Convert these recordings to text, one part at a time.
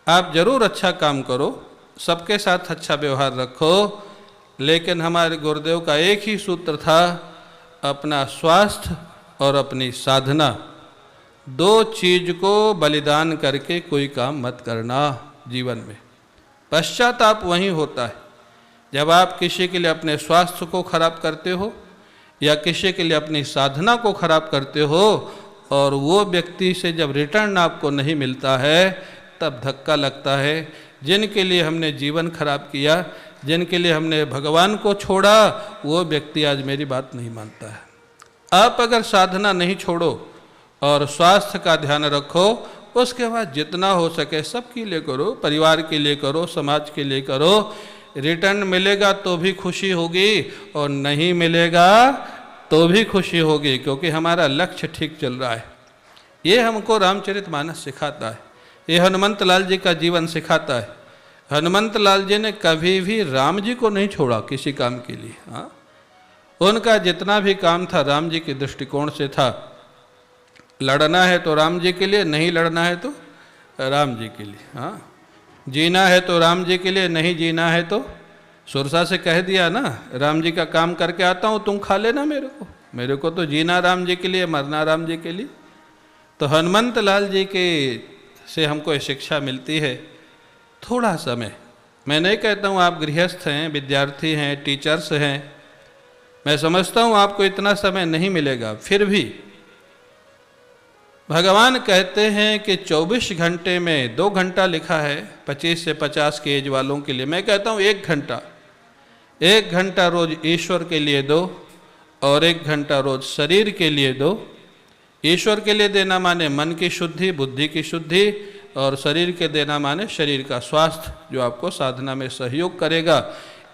आप जरूर अच्छा काम करो, सबके साथ अच्छा व्यवहार रखो, लेकिन हमारे गुरुदेव का एक ही सूत्र था, अपना स्वास्थ्य और अपनी साधना, दो चीज को बलिदान करके कोई काम मत करना जीवन में। पश्चाताप वहीं होता है जब आप किसी के लिए अपने स्वास्थ्य को खराब करते हो या किसी के लिए अपनी साधना को खराब करते हो, और वो व्यक्ति से जब रिटर्न आपको नहीं मिलता है तब धक्का लगता है। जिनके लिए हमने जीवन खराब किया, जिनके लिए हमने भगवान को छोड़ा, वो व्यक्ति आज मेरी बात नहीं मानता है। आप अगर साधना नहीं छोड़ो और स्वास्थ्य का ध्यान रखो, उसके बाद जितना हो सके सबके लिए करो, परिवार के लिए करो, समाज के लिए करो। रिटर्न मिलेगा तो भी खुशी होगी और नहीं मिलेगा तो भी खुशी होगी, क्योंकि हमारा लक्ष्य ठीक चल रहा है। ये हमको रामचरितमानस सिखाता है, ये हनुमंत लाल जी का जीवन सिखाता है। हनुमंत लाल जी ने कभी भी राम जी को नहीं छोड़ा किसी काम के लिए। हाँ, उनका जितना भी काम था राम जी के दृष्टिकोण से था। लड़ना है तो राम जी के लिए, नहीं लड़ना है तो राम जी के लिए। हाँ, जीना है तो राम जी के लिए, नहीं जीना है तो सुरसा से कह दिया ना, राम जी का काम करके आता हूँ, तुम खा लेना मेरे को तो जीना राम जी के लिए, मरना राम जी के लिए। तो हनुमंत लाल जी के से हमको ये शिक्षा मिलती है। थोड़ा समय, मैं नहीं कहता हूँ आप गृहस्थ हैं, विद्यार्थी हैं, टीचर्स हैं, मैं समझता हूँ आपको इतना समय नहीं मिलेगा, फिर भी भगवान कहते हैं कि 24 घंटे में 2 घंटा लिखा है 25 से 50 के एज वालों के लिए। मैं कहता हूँ 1 घंटा रोज ईश्वर के लिए दो और 1 घंटा रोज शरीर के लिए दो। ईश्वर के लिए देना माने मन की शुद्धि, बुद्धि की शुद्धि, और शरीर के देना माने शरीर का स्वास्थ्य, जो आपको साधना में सहयोग करेगा।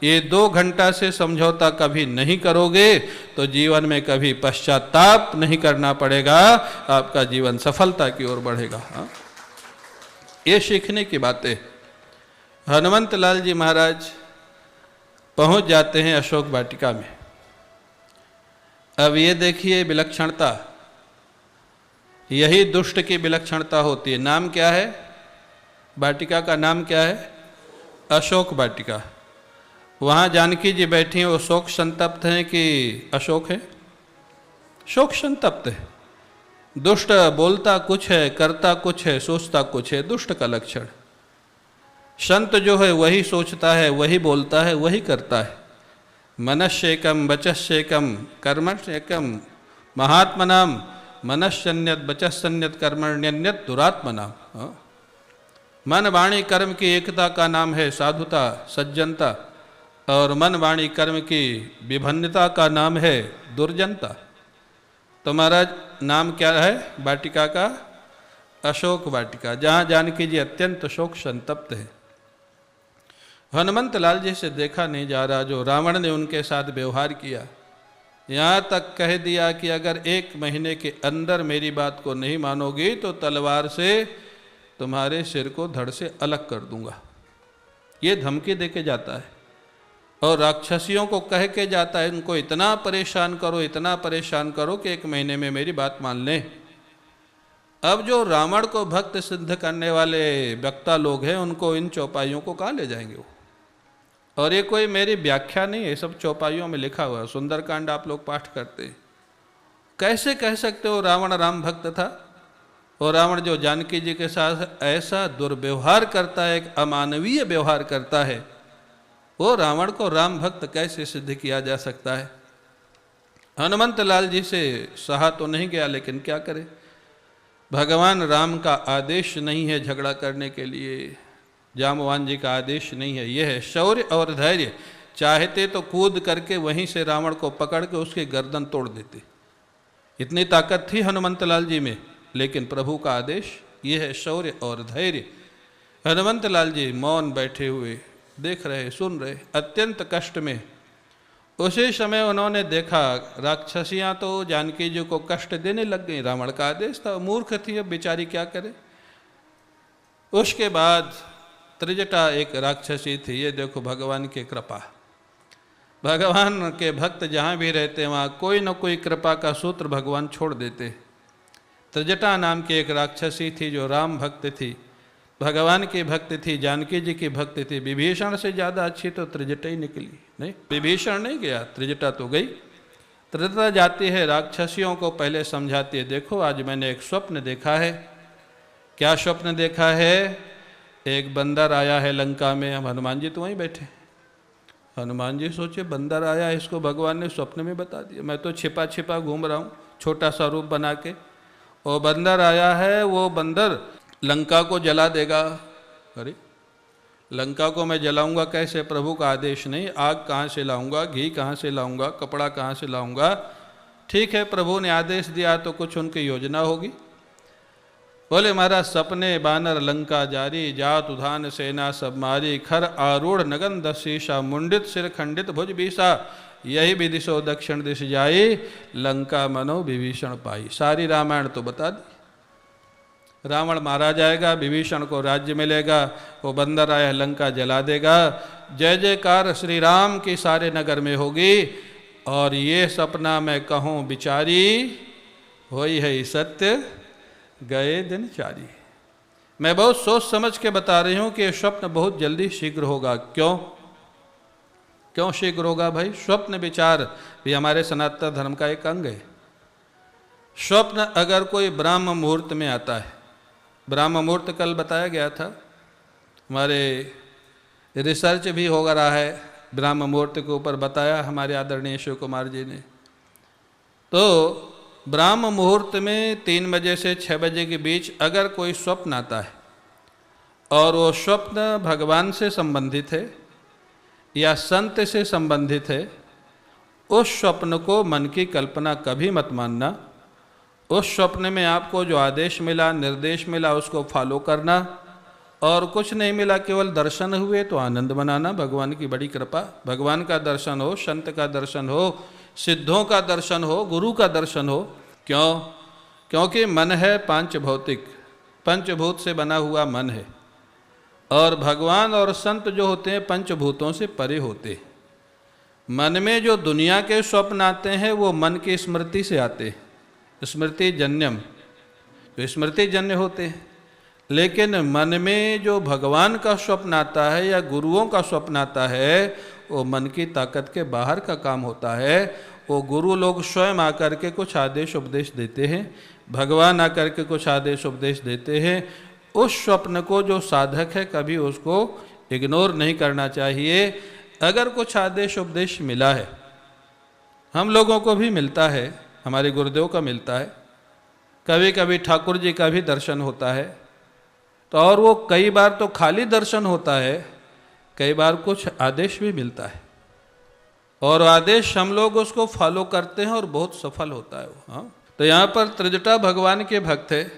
ये 2 घंटा से समझौता कभी नहीं करोगे तो जीवन में कभी पश्चाताप नहीं करना पड़ेगा, आपका जीवन सफलता की ओर बढ़ेगा। हाँ? ये सीखने की बातें। हनुमंत लाल जी महाराज पहुंच जाते हैं अशोक वाटिका में। अब ये देखिए विलक्षणता, यही दुष्ट की विलक्षणता होती है। नाम क्या है वाटिका का? नाम क्या है? अशोक वाटिका। वहाँ जानकी जी बैठी हैं, वो शोक संतप्त हैं कि अशोक है? शोक संतप्त है। दुष्ट बोलता कुछ है, करता कुछ है, सोचता कुछ है, दुष्ट का लक्षण। संत जो है वही सोचता है, वही बोलता है, वही करता है। मनस्येकम वचस्येकम कर्मण्येकम महात्मनाम मनस्यन्यत वचस्यन्यत कर्मण्यन्यत दुरात्मनाम। मन वाणी कर्म की एकता का नाम है साधुता, सज्जनता, और मन वाणी कर्म की विभिन्नता का नाम है दुर्जनता। तो महाराज नाम क्या है वाटिका का? अशोक वाटिका, जहाँ जानकी जी अत्यंत शोक संतप्त है। हनुमंत लाल जी से देखा नहीं जा रहा जो रावण ने उनके साथ व्यवहार किया। यहाँ तक कह दिया कि अगर 1 महीने के अंदर मेरी बात को नहीं मानोगी तो तलवार से तुम्हारे सिर को धड़ से अलग कर दूंगा। ये धमकी दे के जाता है और राक्षसियों को कह के जाता है, उनको इतना परेशान करो, इतना परेशान करो कि 1 महीने में मेरी बात मान लें। अब जो रावण को भक्त सिद्ध करने वाले वक्ता लोग हैं, उनको इन चौपाइयों को कहाँ ले जाएंगे वो? और ये कोई मेरी व्याख्या नहीं है, सब चौपाइयों में लिखा हुआ है। सुंदरकांड आप लोग पाठ करते हैं। कैसे कह सकते हो रावण राम भक्त था? और रावण जो जानकी जी के साथ ऐसा दुर्व्यवहार करता है, एक अमानवीय व्यवहार करता है, वो रावण को राम भक्त कैसे सिद्ध किया जा सकता है? हनुमंत लाल जी से सहा तो नहीं गया, लेकिन क्या करे, भगवान राम का आदेश नहीं है झगड़ा करने के लिए, जामवान जी का आदेश नहीं है। यह है शौर्य और धैर्य। चाहते तो कूद करके वहीं से रावण को पकड़ के उसकी गर्दन तोड़ देते, इतनी ताकत थी हनुमंत लाल जी में, लेकिन प्रभु का आदेश ये है शौर्य और धैर्य। हनुमंत लाल जी मौन बैठे हुए देख रहे, सुन रहे, अत्यंत कष्ट में। उसी समय उन्होंने देखा राक्षसियां तो जानकी जी को कष्ट देने लग गई, रावण का आदेश था, मूर्ख थी, अब बेचारी क्या करे। उसके बाद त्रिजटा एक राक्षसी थी। ये देखो भगवान की कृपा, भगवान के भक्त जहाँ भी रहते हैं वहाँ कोई न कोई कृपा का सूत्र भगवान छोड़ देते। त्रिजटा नाम की एक राक्षसी थी जो राम भक्त थी। भगवान की भक्ति थी, जानकी जी की भक्ति थी। विभीषण से ज़्यादा अच्छी तो त्रिजटा ही निकली। नहीं, विभीषण नहीं गया, त्रिजटा तो गई। त्रिजटा जाती है, राक्षसियों को पहले समझाती है, देखो आज मैंने एक स्वप्न देखा है। क्या स्वप्न देखा है? एक बंदर आया है लंका में। हम हनुमान जी तो वहीं बैठे। हनुमान जी सोचे बंदर आया, इसको भगवान ने स्वप्न में बता दिया। मैं तो छिपा छिपा घूम रहा हूँ छोटा सा रूप बना के। वो बंदर आया है, वो बंदर लंका को जला देगा। अरे लंका को मैं जलाऊंगा कैसे? प्रभु का आदेश नहीं। आग कहाँ से लाऊंगा, घी कहाँ से लाऊंगा, कपड़ा कहाँ से लाऊंगा? ठीक है, प्रभु ने आदेश दिया तो कुछ उनकी योजना होगी। बोले महाराज सपने बानर लंका जारी, जात उधान सेना सब मारी, खर आरूढ़ नगन दस शीशा, मुंडित सिर खंडित भुज बीसा, यही विदिशो दक्षिण दिश जाई, लंका मनो विभीषण पाई। सारी रामायण तो बता दी। रावण मारा जाएगा, विभीषण को राज्य मिलेगा, वो बंदर आया लंका जला देगा, जय जयकार श्री राम की सारे नगर में होगी। और ये सपना मैं कहूँ बिचारी, होई है सत्य गए दिन चारी। मैं बहुत सोच समझ के बता रही हूँ कि ये स्वप्न बहुत जल्दी शीघ्र होगा। क्यों क्यों शीघ्र होगा भाई? स्वप्न विचार भी हमारे सनातन धर्म का एक अंग है। स्वप्न अगर कोई ब्राह्म मुहूर्त में आता है, ब्राह्म मुहूर्त कल बताया गया था, हमारे रिसर्च भी हो रहा है ब्राह्म मुहूर्त के ऊपर, बताया हमारे आदरणीय शिव कुमार जी ने। तो ब्राह्म मुहूर्त में 3 बजे से 6 बजे के बीच अगर कोई स्वप्न आता है और वो स्वप्न भगवान से संबंधित है या संत से संबंधित है, उस स्वप्न को मन की कल्पना कभी मत मानना। उस स्वप्न में आपको जो आदेश मिला, निर्देश मिला, उसको फॉलो करना। और कुछ नहीं मिला, केवल दर्शन हुए तो आनंद मनाना। भगवान की बड़ी कृपा, भगवान का दर्शन हो, संत का दर्शन हो, सिद्धों का दर्शन हो, गुरु का दर्शन हो। क्यों? क्योंकि मन है पांच भौतिक, पंचभूत से बना हुआ मन है। और भगवान और संत जो होते हैं पंचभूतों से परे होते हैं। मन में जो दुनिया के स्वप्न आते हैं वो मन की स्मृति से आते हैं, स्मृति जन्यम, तो स्मृति जन्य होते हैं। लेकिन मन में जो भगवान का स्वप्न आता है या गुरुओं का स्वप्न आता है, वो मन की ताकत के बाहर का काम होता है। वो गुरु लोग स्वयं आकर के कुछ आदेश उपदेश देते हैं, भगवान आकर के कुछ आदेश उपदेश देते हैं। उस स्वप्न को जो साधक है कभी उसको इग्नोर नहीं करना चाहिए। अगर कुछ आदेश उपदेश मिला है, हम लोगों को भी मिलता है, हमारे गुरुदेव का मिलता है, कभी कभी ठाकुर जी का भी दर्शन होता है, तो और वो कई बार तो खाली दर्शन होता है, कई बार कुछ आदेश भी मिलता है और आदेश हम लोग उसको फॉलो करते हैं और बहुत सफल होता है वो। हाँ, तो यहाँ पर त्रिजटा भगवान के भक्त है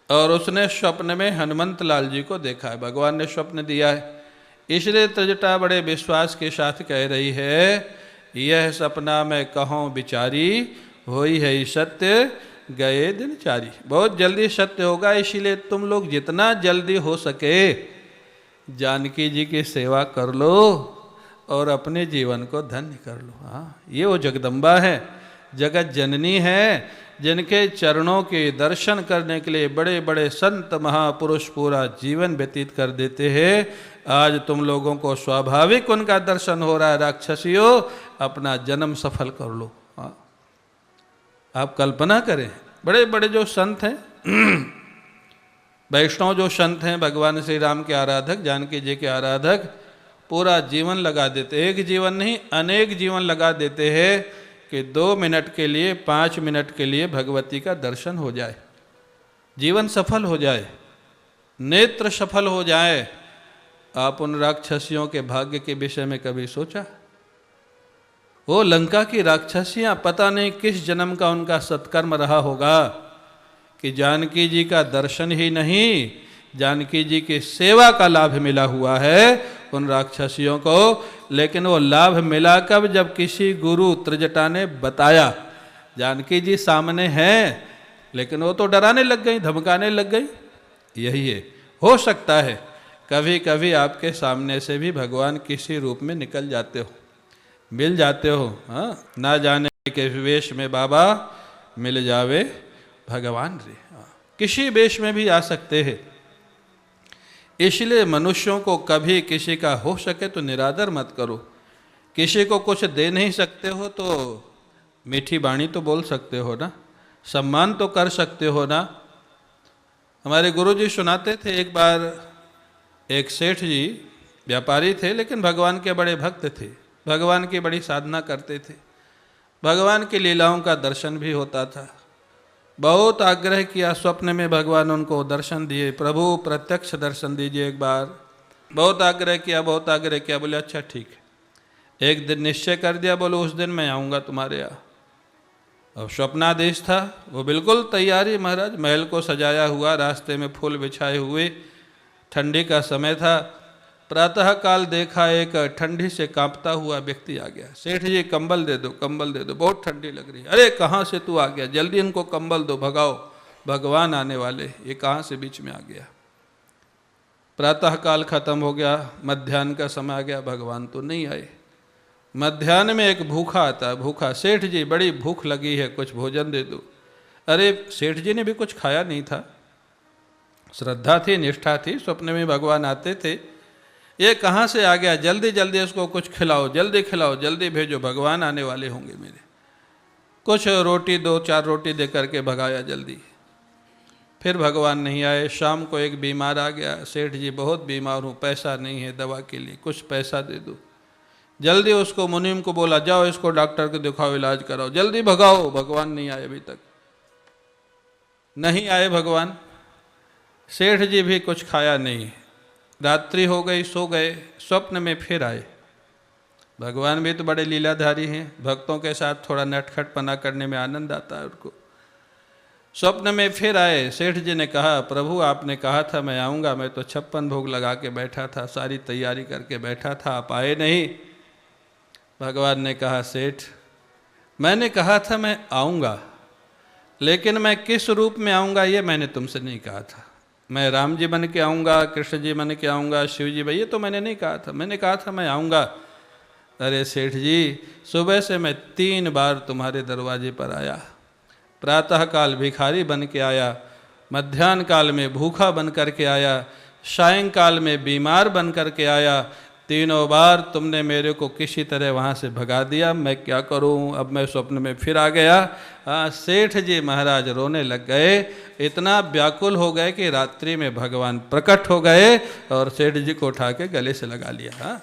और उसने स्वप्न में हनुमंत लाल जी को देखा है। भगवान ने स्वप्न दिया है, इसलिए त्रिजटा बड़े विश्वास के साथ कह रही है, यह सपना मैं कहूँ बिचारी, होई है सत्य गए दिन चारी। बहुत जल्दी सत्य होगा, इसीलिए तुम लोग जितना जल्दी हो सके जानकी जी की सेवा कर लो और अपने जीवन को धन्य कर लो। हाँ, ये वो जगदम्बा है, जगत जननी है, जिनके चरणों के दर्शन करने के लिए बड़े बड़े संत महापुरुष पूरा जीवन व्यतीत कर देते हैं। आज तुम लोगों को स्वाभाविक उनका दर्शन हो रहा है। राक्षसियों, अपना जन्म सफल कर लो। हाँ, आप कल्पना करें, बड़े बड़े जो संत हैं, वैष्णव जो संत हैं, भगवान श्री राम के आराधक, जानकी जी के आराधक, पूरा जीवन लगा देते, एक जीवन नहीं अनेक जीवन लगा देते हैं कि 2 मिनट के लिए, 5 मिनट के लिए भगवती का दर्शन हो जाए, जीवन सफल हो जाए, नेत्र सफल हो जाए। आप उन राक्षसियों के भाग्य के विषय में कभी सोचा? वो लंका की राक्षसियां, पता नहीं किस जन्म का उनका सत्कर्म रहा होगा कि जानकी जी का दर्शन ही नहीं, जानकी जी की सेवा का लाभ मिला हुआ है उन राक्षसियों को। लेकिन वो लाभ मिला कब? जब किसी गुरु त्रिजटा ने बताया। जानकी जी सामने हैं, लेकिन वो तो डराने लग गई, धमकाने लग गई। यही है, हो सकता है कभी कभी आपके सामने से भी भगवान किसी रूप में निकल जाते हो, मिल जाते हो। हाँ, ना जाने के वेश में बाबा मिल जावे भगवान रे। हाँ, किसी वेश में भी आ सकते हैं। इसलिए मनुष्यों को कभी किसी का हो सके तो निरादर मत करो। किसी को कुछ दे नहीं सकते हो तो मीठी वाणी तो बोल सकते हो ना, सम्मान तो कर सकते हो ना। हमारे गुरुजी सुनाते थे, एक बार एक सेठ जी व्यापारी थे लेकिन भगवान के बड़े भक्त थे, भगवान की बड़ी साधना करते थे, भगवान की लीलाओं का दर्शन भी होता था। बहुत आग्रह किया, स्वप्न में भगवान उनको दर्शन दिए, प्रभु प्रत्यक्ष दर्शन दीजिए एक बार। बहुत आग्रह किया, बहुत आग्रह किया, बोले अच्छा ठीक है। एक दिन निश्चय कर दिया, बोले उस दिन मैं आऊँगा तुम्हारे यहाँ। अब स्वप्नादेश था, वो बिल्कुल तैयारी महाराज, महल को सजाया हुआ, रास्ते में फूल बिछाए हुए, ठंडी का समय था। प्रातः काल देखा एक ठंडी से कांपता हुआ व्यक्ति आ गया। सेठ जी कंबल दे दो, कंबल दे दो, बहुत ठंडी लग रही है। अरे कहाँ से तू आ गया, जल्दी इनको कंबल दो, भगाओ, भगवान आने वाले। ये कहाँ से बीच में आ गया। प्रातः काल खत्म हो गया, मध्याह्न का समय आ गया, भगवान तो नहीं आए। मध्याह्न में एक भूखा आता है, भूखा, सेठ जी बड़ी भूख लगी है, कुछ भोजन दे दो। अरे सेठ जी ने भी कुछ खाया नहीं था, श्रद्धा थी, निष्ठा थी, स्वप्न में भगवान आते थे। ये कहाँ से आ गया, जल्दी जल्दी इसको कुछ खिलाओ, जल्दी खिलाओ, जल्दी भेजो, भगवान आने वाले होंगे मेरे। कुछ रोटी, 2-4 रोटी दे करके भगाया जल्दी। फिर भगवान नहीं आए। शाम को एक बीमार आ गया, सेठ जी बहुत बीमार हूँ, पैसा नहीं है दवा के लिए, कुछ पैसा दे दो। जल्दी उसको, मुनीम को बोला, जाओ इसको डॉक्टर को दिखाओ, इलाज कराओ, जल्दी भगाओ। भगवान नहीं आए, अभी तक नहीं आए भगवान। सेठ जी भी कुछ खाया नहीं, रात्रि हो गई, सो गए। स्वप्न में फिर आए। भगवान भी तो बड़े लीलाधारी हैं, भक्तों के साथ थोड़ा नटखटपना करने में आनंद आता है उनको। स्वप्न में फिर आए। सेठ जी ने कहा, प्रभु आपने कहा था मैं आऊँगा, मैं तो 56 भोग लगा के बैठा था, सारी तैयारी करके बैठा था, आप आए नहीं। भगवान ने कहा, सेठ मैंने कहा था मैं आऊँगा, लेकिन मैं किस रूप में आऊँगा ये मैंने तुमसे नहीं कहा था। मैं राम जी बन के आऊँगा, कृष्ण जी बन के आऊँगा, शिव जी, भैया तो मैंने नहीं कहा था, मैंने कहा था मैं आऊँगा। अरे सेठ जी, सुबह से मैं 3 बार तुम्हारे दरवाजे पर आया। प्रातः काल भिखारी बन के आया, मध्याह्न काल में भूखा बन कर के आया, सायंकाल में बीमार बन कर के आया। 3 बार तुमने मेरे को किसी तरह वहाँ से भगा दिया, मैं क्या करूँ, अब मैं स्वप्न में फिर आ गया। सेठ जी महाराज रोने लग गए, इतना व्याकुल हो गए कि रात्रि में भगवान प्रकट हो गए और सेठ जी को उठा के गले से लगा लिया।